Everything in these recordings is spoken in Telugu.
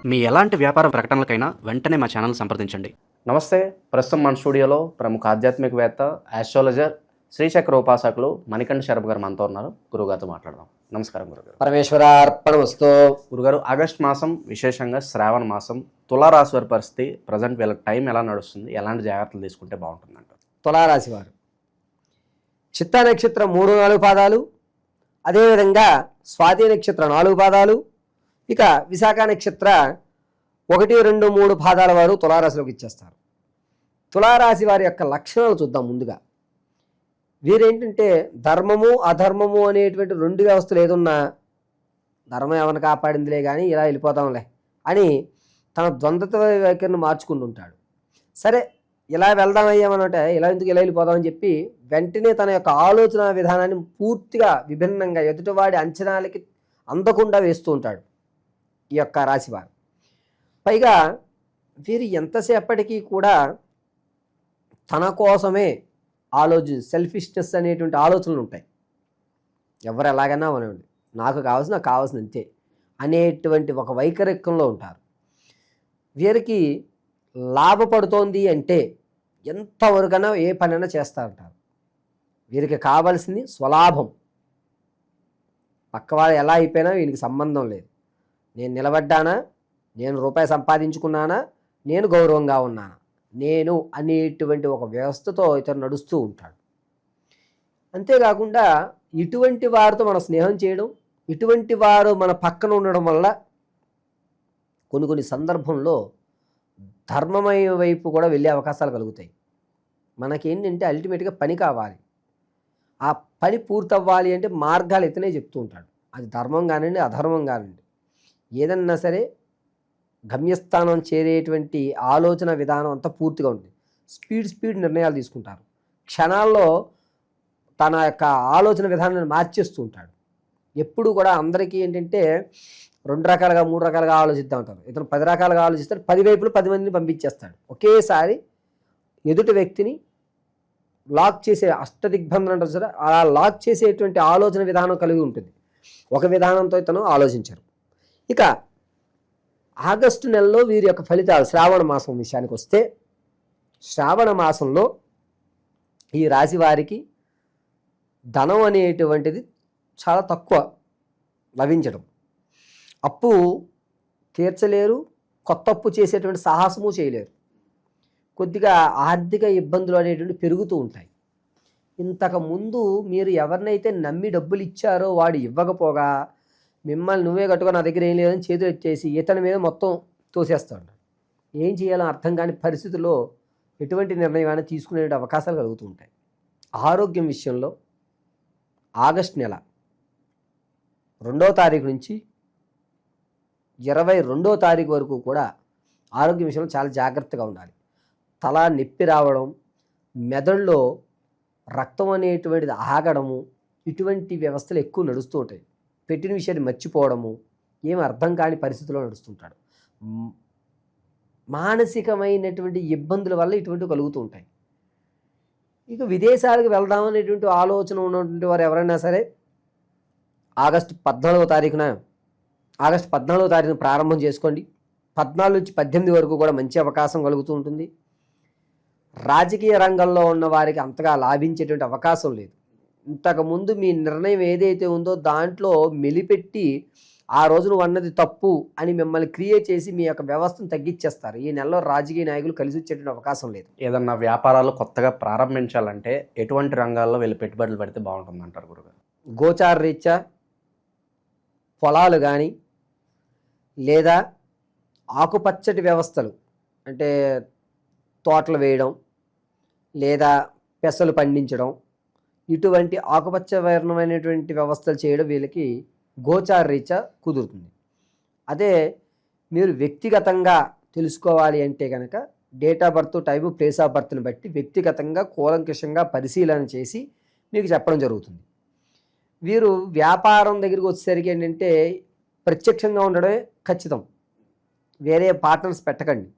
మీ ఎలాంటి వ్యాపార ప్రకటనలకైనా వెంటనే మా ఛానల్ సంప్రదించండి. నమస్తే. ప్రస్తుతం మన స్టూడియోలో ప్రముఖ ఆధ్యాత్మికవేత్త, ఆస్ట్రాలజర్, శ్రీచక్ర ఉపాసకులు మణికంఠ శరభ్ గారు మనతో ఉన్నారు. గురుగారితో మాట్లాడదాం. నమస్కారం గురుగారు. పరమేశ్వరార్పణమస్తు. గురుగారు, ఆగస్ట్ మాసం, విశేషంగా శ్రావణ మాసం, తులారాశి వారి పరిస్థితి ప్రజెంట్ వీళ్ళకి టైం ఎలా నడుస్తుంది, ఎలాంటి జాగ్రత్తలు తీసుకుంటే బాగుంటుందంట? తులారాశి వారు చిత్తా నక్షత్రం 3-4 పాదాలు, అదేవిధంగా స్వాతి నక్షత్రం 4 పాదాలు, ఇక విశాఖ నక్షత్ర 1, 2, 3 పాదాల వారు తులారాశిలోకి ఇచ్చేస్తారు. తులారాశి వారి యొక్క లక్షణాలు చూద్దాం. ముందుగా వీరేంటంటే ధర్మము అధర్మము అనేటువంటి 2 వ్యవస్థలు ఏదున్నా ధర్మం ఏమైనా కాపాడిందిలే కానీ ఇలా వెళ్ళిపోతాంలే అని తన ద్వంద్వ వైఖరిని మార్చుకుంటుంటాడు. సరే ఇలా వెళ్దామయ్యామనంటే ఇలా ఎందుకు ఇలా వెళ్ళిపోదామని చెప్పి వెంటనే తన యొక్క ఆలోచన విధానాన్ని పూర్తిగా విభిన్నంగా ఎదుటివాడి అంచనాలకి అందకుండా వేస్తూ ఉంటాడు ఈ యొక్క రాశివారు. పైగా వీరు ఎంతసేపటికి కూడా తన కోసమే సెల్ఫిష్నెస్ అనేటువంటి ఆలోచనలు ఉంటాయి. ఎవరు ఎలాగైనా అనండి, నాకు కావాల్సిన అంతే అనేటువంటి ఒక వైఖరికంలో ఉంటారు. వీరికి లాభపడుతోంది అంటే ఎంతవరకైనా ఏ పనైనా చేస్తూ ఉంటారు. వీరికి కావాల్సింది స్వలాభం. పక్కవాడు ఎలా అయిపోయినా వీనికి సంబంధం లేదు. నేను నిలబడ్డానా, నేను రూపాయి సంపాదించుకున్నానా, నేను గౌరవంగా ఉన్నానా, నేను అనేటువంటి ఒక వ్యవస్థతో ఇతను నడుస్తూ ఉంటాడు. అంతేకాకుండా ఇటువంటి వారితో మనం స్నేహం చేయడం, ఇటువంటి వారు మన పక్కన ఉండడం వల్ల కొన్ని సందర్భంలో ధర్మమయ వైపు కూడా వెళ్ళే అవకాశాలు కలుగుతాయి. మనకేంటంటే అల్టిమేట్గా పని కావాలి. ఆ పని పూర్తవ్వాలి అంటే మార్గాలు ఇతనే చెప్తూ ఉంటాడు. అది ధర్మం కానివ్వండి, అధర్మం కానివ్వండి, ఏదన్నా సరే గమ్యస్థానం చేరేటువంటి ఆలోచన విధానం అంతా పూర్తిగా ఉంటుంది. స్పీడ్ నిర్ణయాలు తీసుకుంటారు. క్షణాల్లో తన యొక్క ఆలోచన విధానాన్ని మార్చేస్తూ ఉంటాడు. ఎప్పుడు కూడా అందరికీ ఏంటంటే 2 రకాలుగా 3 రకాలుగా ఆలోచిస్తూ ఉంటారు. ఇతను 10 రకాలుగా ఆలోచిస్తాడు. 10 వైపులు 10 మందిని పంపించేస్తాడు. ఒకేసారి ఎదుటి వ్యక్తిని లాక్ చేసే అష్టదిగ్బంధన అంటారు సరే, అలా లాక్ చేసేటువంటి ఆలోచన విధానం కలిగి ఉంటుంది. ఒక విధానంతో ఇతను ఆలోచించరు. ఇక ఆగస్టు నెలలో వీరి యొక్క ఫలితాలు శ్రావణ మాసం విషయానికి వస్తే, శ్రావణ మాసంలో ఈ రాశి వారికి ధనం అనేటువంటిది చాలా తక్కువ లభించడం. అప్పు తీర్చలేరు, కొత్త అప్పు చేసేటువంటి సాహసము చేయలేరు. కొద్దిగా ఆర్థిక ఇబ్బందులు అనేటువంటి పెరుగుతూ ఉంటాయి. ఇంతకుముందు మీరు ఎవరినైతే నమ్మి డబ్బులు ఇచ్చారో వాడు ఇవ్వకపోగా మిమ్మల్ని నువ్వే కట్టుకొని నా దగ్గర ఏం లేదని చేతులు ఎత్తేసి ఇతని మీద మొత్తం తోసేస్తాడు. ఏం చేయాలో అర్థం కాని పరిస్థితుల్లో ఎటువంటి నిర్ణయం తీసుకునే అవకాశాలు కలుగుతూ ఉంటాయి. ఆరోగ్యం విషయంలో ఆగస్టు నెల 2వ తారీఖు నుంచి 22వ తారీఖు వరకు కూడా ఆరోగ్యం విషయంలో చాలా జాగ్రత్తగా ఉండాలి. తల నొప్పి రావడం, మెదడులో రక్తం అనేటువంటిది ఆగడము, ఇటువంటి వ్యవస్థలు ఎక్కువ నడుస్తూ ఉంటాయి. పెట్టిన విషయాన్ని మర్చిపోవడము, ఏమి అర్థం కాని పరిస్థితుల్లో నడుస్తుంటాడు. మానసికమైనటువంటి ఇబ్బందుల వల్ల ఇటువంటివి కలుగుతూ ఉంటాయి. ఇక విదేశాలకు వెళ్దామనేటువంటి ఆలోచన ఉన్నటువంటి వారు ఎవరైనా సరే ఆగస్టు 14వ తారీఖున ప్రారంభం చేసుకోండి. 14 నుంచి 18 వరకు కూడా మంచి అవకాశం కలుగుతూ ఉంటుంది. రాజకీయ రంగంలో ఉన్న వారికి అంతగా లాభించేటువంటి అవకాశం లేదు. ఇంతకుముందు మీ నిర్ణయం ఏదైతే ఉందో దాంట్లో మెలిపెట్టి ఆ రోజు నువ్వు అన్నది తప్పు అని మిమ్మల్ని క్రియేట్ చేసి మీ యొక్క వ్యవస్థను తగ్గించేస్తారు. ఈ నెలలో రాజకీయ నాయకులు కలిసి వచ్చేటువంటి అవకాశం లేదు. ఏదన్నా వ్యాపారాలు కొత్తగా ప్రారంభించాలంటే ఎటువంటి రంగాల్లో వీళ్ళు పెట్టుబడులు పెడితే బాగుంటుంది అంటారు గురుగారు? గోచార రీత్యా పొలాలు కానీ, లేదా ఆకుపచ్చటి వ్యవస్థలు అంటే తోటలు వేయడం, లేదా పెసలు పండించడం, ఇటువంటి ఆకుపచ్చ వర్ణమైనటువంటి వ్యవస్థలు చేయడం వీళ్ళకి గోచార రీత్యా కుదురుతుంది. అదే మీరు వ్యక్తిగతంగా తెలుసుకోవాలి అంటే కనుక date of birth, time, place of బర్త్ని బట్టి వ్యక్తిగతంగా కూలంకషంగా పరిశీలన చేసి మీకు చెప్పడం జరుగుతుంది. వీరు వ్యాపారం దగ్గరికి వచ్చేసరికి ఏంటంటే ప్రత్యక్షంగా ఉండడమే ఖచ్చితం. వేరే పార్ట్నర్స్ పెట్టకండి.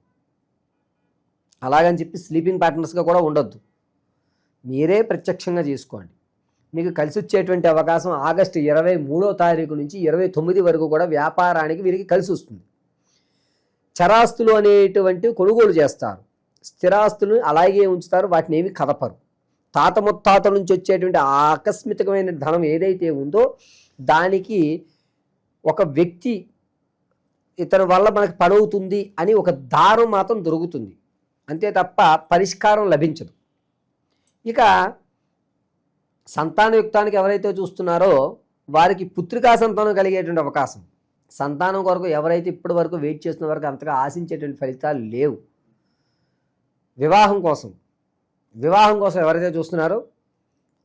అలాగని చెప్పి స్లీపింగ్ పార్ట్నర్స్గా కూడా ఉండొద్దు. మీరే ప్రత్యక్షంగా చేసుకోండి. మీకు కలిసి వచ్చేటువంటి అవకాశం ఆగస్టు 23వ తారీఖు నుంచి 29 వరకు కూడా వ్యాపారానికి వీరికి కలిసి వస్తుంది. చరాస్తులు అనేటువంటివి కొనుగోలు చేస్తారు, స్థిరాస్తులను అలాగే ఉంచుతారు, వాటిని ఏమి కదపరు. తాత ముత్తాత నుంచి వచ్చేటువంటి ఆకస్మికమైన ధనం ఏదైతే ఉందో దానికి ఒక వ్యక్తి ఇతని వల్ల మనకు పడవుతుంది అని ఒక దారం మాత్రం దొరుకుతుంది, అంతే తప్ప పరిష్కారం లభించదు. ఇక సంతానయుక్తానికి ఎవరైతే చూస్తున్నారో వారికి పుత్రికా సంతానం కలిగేటువంటి అవకాశం, సంతానం కొరకు ఎవరైతే ఇప్పటి వరకు వెయిట్ చేస్తున్న వరకు అంతగా ఆశించేటువంటి ఫలితాలు లేవు. వివాహం కోసం ఎవరైతే చూస్తున్నారో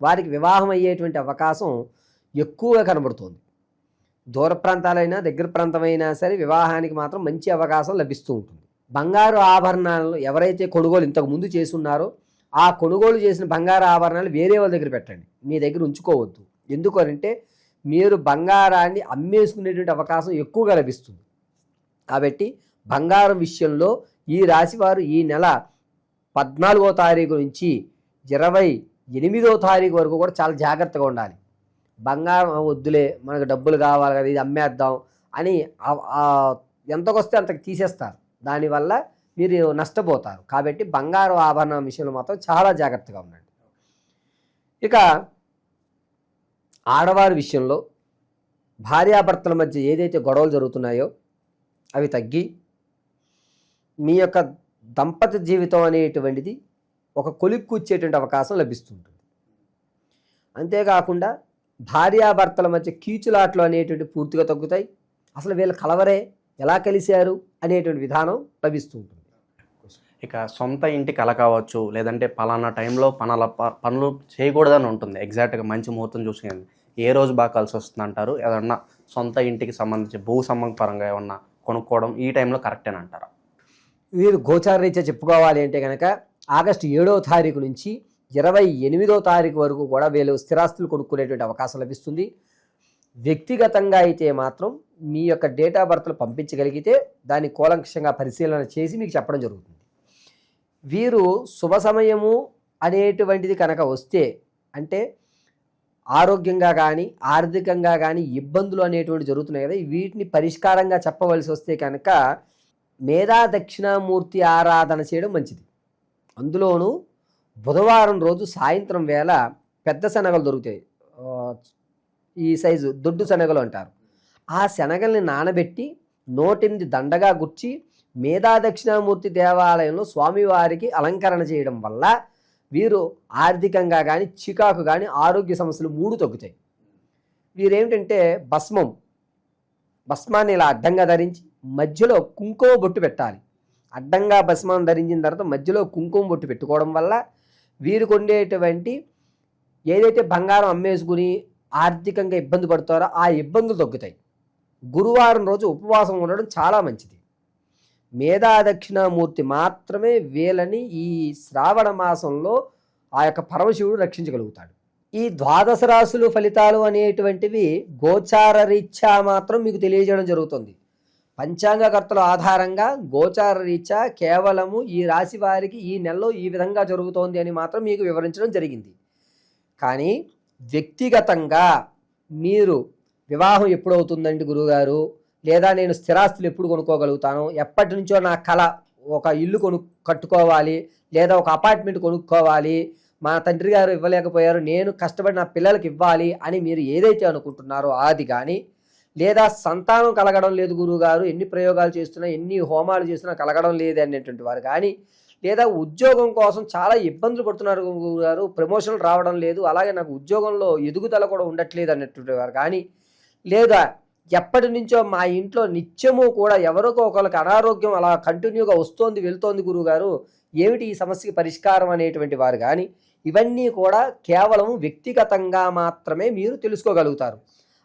వారికి వివాహం అయ్యేటువంటి అవకాశం ఎక్కువగా కనబడుతుంది. దూర ప్రాంతాలైనా దగ్గర ప్రాంతమైనా సరే వివాహానికి మాత్రం మంచి అవకాశం లభిస్తూ ఉంటుంది. బంగారు ఆభరణాలను ఎవరైతే కొనుగోలు ఇంతకు ముందు చేసి ఉన్నారో ఆ కొనుగోలు చేసిన బంగారు ఆభరణాలు వేరే వాళ్ళ దగ్గర పెట్టండి, మీ దగ్గర ఉంచుకోవద్దు. ఎందుకంటే మీరు బంగారాన్ని అమ్మేసుకునేటువంటి అవకాశం ఎక్కువగా లభిస్తుంది. కాబట్టి బంగారం విషయంలో ఈ రాశి వారు ఈ నెల 14వ తారీఖు నుంచి 28వ తారీఖు వరకు కూడా చాలా జాగ్రత్తగా ఉండాలి. బంగారం వద్దులే, మనకు డబ్బులు కావాలి కదా, ఇది అమ్మేద్దాం అని ఎంతకొస్తే అంతకు తీసేస్తారు, దానివల్ల మీరు నష్టపోతారు. కాబట్టి బంగారు ఆభరణం విషయంలో మాత్రం చాలా జాగ్రత్తగా ఉండండి. ఇక ఆడవారి విషయంలో భార్యాభర్తల మధ్య ఏదైతే గొడవలు జరుగుతున్నాయో అవి తగ్గి మీ యొక్క దంపతి జీవితం అనేటువంటిది ఒక కొలిక్కు వచ్చేటువంటి అవకాశం లభిస్తుంటుంది. అంతేకాకుండా భార్యాభర్తల మధ్య కీచులాట్లు అనేటువంటి పూర్తిగా తగ్గుతాయి. అసలు వీళ్ళు కలవరే, ఎలా కలిశారు అనేటువంటి విధానం లభిస్తూ ఉంటుంది. ఇక సొంత ఇంటి కల కావచ్చు, లేదంటే పలానా టైంలో పనులు చేయకూడదని ఉంటుంది. ఎగ్జాక్ట్గా మంచి ముహూర్తం చూసుకుని ఏ రోజు బాగా కలిసి వస్తుంది అంటారు? ఏదన్నా సొంత ఇంటికి సంబంధించి భూ సంబంధ పరంగా ఏమన్నా కొనుక్కోవడం ఈ టైంలో కరెక్టేనా అంటారా? వీరు గోచార రీత్యా చెప్పుకోవాలి అంటే కనుక ఆగస్టు 7వ తారీఖు నుంచి 28వ తారీఖు వరకు కూడా వీళ్ళు స్థిరాస్తులు కొనుక్కునేటువంటి అవకాశం లభిస్తుంది. వ్యక్తిగతంగా అయితే మాత్రం మీ యొక్క డేట్ ఆఫ్ బర్త్లు పంపించగలిగితే దాన్ని కూలంకషంగా పరిశీలన చేసి మీకు చెప్పడం జరుగుతుంది. వీరు శుభ సమయము అనేటువంటిది కనుక వస్తే, అంటే ఆరోగ్యంగా కానీ ఆర్థికంగా కానీ ఇబ్బందులు అనేటువంటి జరుగుతున్నాయి కదా, వీటిని పరిష్కారంగా చెప్పవలసి వస్తే కనుక మేధా దక్షిణామూర్తి ఆరాధన చేయడం మంచిది. అందులోనూ బుధవారం రోజు సాయంత్రం వేళ పెద్ద శనగలు దొరుకుతాయి, ఈ సైజు దొడ్డు శనగలు అంటారు. ఆ శనగల్ని నానబెట్టి 108 దండగా గుచ్చి మేధా దక్షిణామూర్తి దేవాలయంలో స్వామివారికి అలంకరణ చేయడం వల్ల వీరు ఆర్థికంగా కానీ చికాకు కానీ ఆరోగ్య సమస్యలు 3 తగ్గుతాయి. వీరేమిటంటే భస్మాన్ని ఇలా అడ్డంగా ధరించి మధ్యలో కుంకుమ బొట్టు పెట్టాలి. అడ్డంగా భస్మాన్ని ధరించిన తర్వాత మధ్యలో కుంకుమ బొట్టు పెట్టుకోవడం వల్ల వీరికి ఉండేటువంటి ఏదైతే బంగారం అమ్మేసుకుని ఆర్థికంగా ఇబ్బంది పడతారో ఆ ఇబ్బందులు తగ్గుతాయి. గురువారం రోజు ఉపవాసం ఉండడం చాలా మంచిది. మేధా దక్షిణామూర్తి మాత్రమే వీళ్ళని ఈ శ్రావణ మాసంలో ఆ యొక్క పరమశివుడు రక్షించగలుగుతాడు. ఈ ద్వాదశ రాశులు ఫలితాలు అనేటువంటివి గోచార రీత్యా మాత్రం మీకు తెలియజేయడం జరుగుతుంది. పంచాంగకర్తల ఆధారంగా గోచార రీత్యా కేవలము ఈ రాశి వారికి ఈ నెలలో ఈ విధంగా జరుగుతోంది అని మాత్రం మీకు వివరించడం జరిగింది. కానీ వ్యక్తిగతంగా మీరు వివాహం ఎప్పుడవుతుందండి గురువుగారు, లేదా నేను స్థిరాస్తులు ఎప్పుడు కొనుక్కోగలుగుతాను, ఎప్పటి నుంచో నా కళ ఒక ఇల్లు కట్టుకోవాలి, లేదా ఒక అపార్ట్మెంట్ కొనుక్కోవాలి, మా తండ్రి గారు ఇవ్వలేకపోయారు, నేను కష్టపడి నా పిల్లలకి ఇవ్వాలి అని మీరు ఏదైతే అనుకుంటున్నారో అది కానీ, లేదా సంతానం కలగడం లేదు గురువుగారు, ఎన్ని ప్రయోగాలు చేస్తున్నా ఎన్ని హోమాలు చేస్తున్నా కలగడం లేదు అనేటువంటి వారు కానీ, లేదా ఉద్యోగం కోసం చాలా ఇబ్బందులు పడుతున్నారు గురువుగారు, ప్రమోషన్లు రావడం లేదు, అలాగే నాకు ఉద్యోగంలో ఎదుగుదల కూడా ఉండట్లేదు అనేటువంటి వారు కానీ, లేదా ఎప్పటి నుంచో మా ఇంట్లో నిత్యము కూడా ఎవరికో ఒకరికి అనారోగ్యం అలా కంటిన్యూగా వస్తోంది వెళ్తోంది గురువుగారు, ఏమిటి ఈ సమస్యకి పరిష్కారం అనేటువంటి వారు కానీ, ఇవన్నీ కూడా కేవలం వ్యక్తిగతంగా మాత్రమే మీరు తెలుసుకోగలుగుతారు.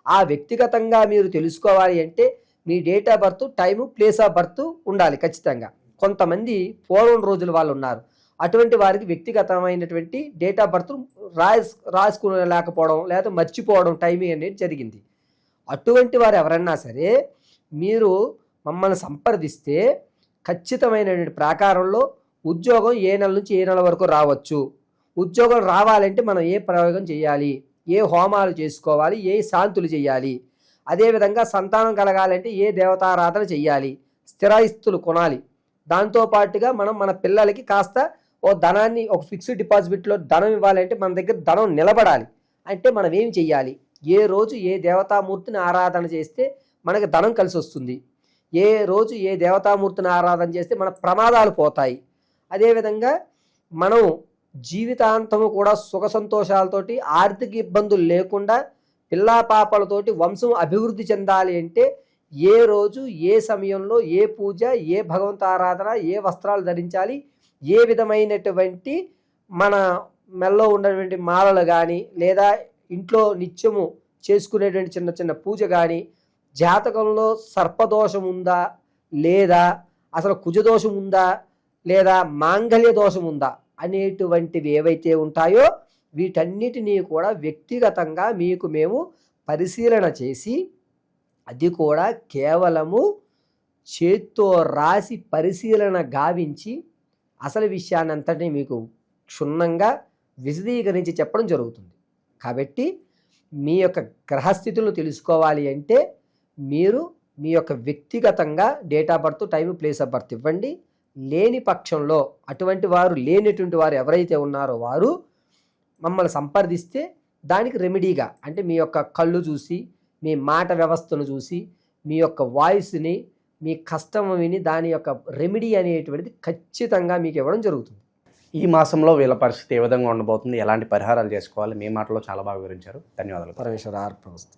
ఆ వ్యక్తిగతంగా మీరు తెలుసుకోవాలి అంటే మీ date of birth, time, place of birth ఉండాలి ఖచ్చితంగా. కొంతమంది పూర్వం రోజుల వాళ్ళు ఉన్నారు, అటువంటి వారికి వ్యక్తిగతమైనటువంటి డేట్ ఆఫ్ బర్త్ రాసుకునేలేకపోవడం లేదా మర్చిపోవడం టైమింగ్ అనేది జరిగింది. అటువంటి వారు ఎవరన్నా సరే మీరు మమ్మల్ని సంప్రదిస్తే ఖచ్చితమైనటువంటి ప్రాకారంలో ఉద్యోగం ఏ నెల నుంచి ఏ నెల వరకు రావచ్చు, ఉద్యోగం రావాలంటే మనం ఏ ప్రయోగం చేయాలి, ఏ హోమాలు చేసుకోవాలి, ఏ శాంతులు చేయాలి, అదేవిధంగా సంతానం కలగాలంటే ఏ దేవతారాధన చేయాలి, స్థిరాస్తులు కొనాలి. దాంతోపాటుగా మనం మన పిల్లలకి కాస్త ఓ ధనాన్ని ఒక ఫిక్స్డ్ డిపాజిట్లో ధనం ఇవ్వాలంటే మన దగ్గర ధనం నిలబడాలి అంటే మనం ఏం చెయ్యాలి? ఏ రోజు ఏ దేవతామూర్తిని ఆరాధన చేస్తే మనకి ధనం కలిసి వస్తుంది, ఏ రోజు ఏ దేవతామూర్తిని ఆరాధన చేస్తే మన ప్రమాదాలు పోతాయి, అదేవిధంగా మనం జీవితాంతము కూడా సుఖ సంతోషాలతోటి ఆర్థిక ఇబ్బందులు లేకుండా పిల్లా పాపలతోటి వంశం అభివృద్ధి చెందాలి అంటే ఏ రోజు ఏ సమయంలో ఏ పూజ, ఏ భగవంత ఆరాధన, ఏ వస్త్రాలు ధరించాలి, ఏ విధమైనటువంటి మన మెల్లో ఉన్నటువంటి మాలలు కానీ లేదా ఇంట్లో నిత్యము చేసుకునేటువంటి చిన్న చిన్న పూజ కానీ, జాతకంలో సర్పదోషం ఉందా లేదా అసలు కుజదోషం ఉందా లేదా మాంగళ్య దోషం ఉందా అనేటువంటివి ఏవైతే ఉంటాయో వీటన్నిటినీ కూడా వ్యక్తిగతంగా మీకు మేము పరిశీలన చేసి, అది కూడా కేవలము చేత్తో రాసి పరిశీలన గావించి అసలు విషయాన్ని అంతటినీ మీకు క్షుణ్ణంగా విశదీకరించి చెప్పడం జరుగుతుంది. కాబట్టి మీ యొక్క గ్రహస్థితులను తెలుసుకోవాలి అంటే మీరు మీ యొక్క వ్యక్తిగతంగా date of birth, time, place of birth ఇవ్వండి. లేని పక్షంలో లేనటువంటి వారు ఎవరైతే ఉన్నారో వారు మమ్మల్ని సంప్రదిస్తే దానికి రెమెడీగా అంటే మీ యొక్క కళ్ళు చూసి, మీ మాట వ్యవస్థను చూసి, మీ యొక్క వాయిస్ని, మీ కష్టం విని దాని యొక్క రెమెడీ అనేటువంటిది ఖచ్చితంగా మీకు ఇవ్వడం జరుగుతుంది. ఈ మాసంలో వీళ్ళ పరిస్థితి ఏ విధంగా ఉండబోతుంది, ఎలాంటి పరిహారాలు చేసుకోవాలి, మీ మాటలో చాలా బాగా వివరించారు. ధన్యవాదాలు. పరమేశ్వర అర్పణమస్తు.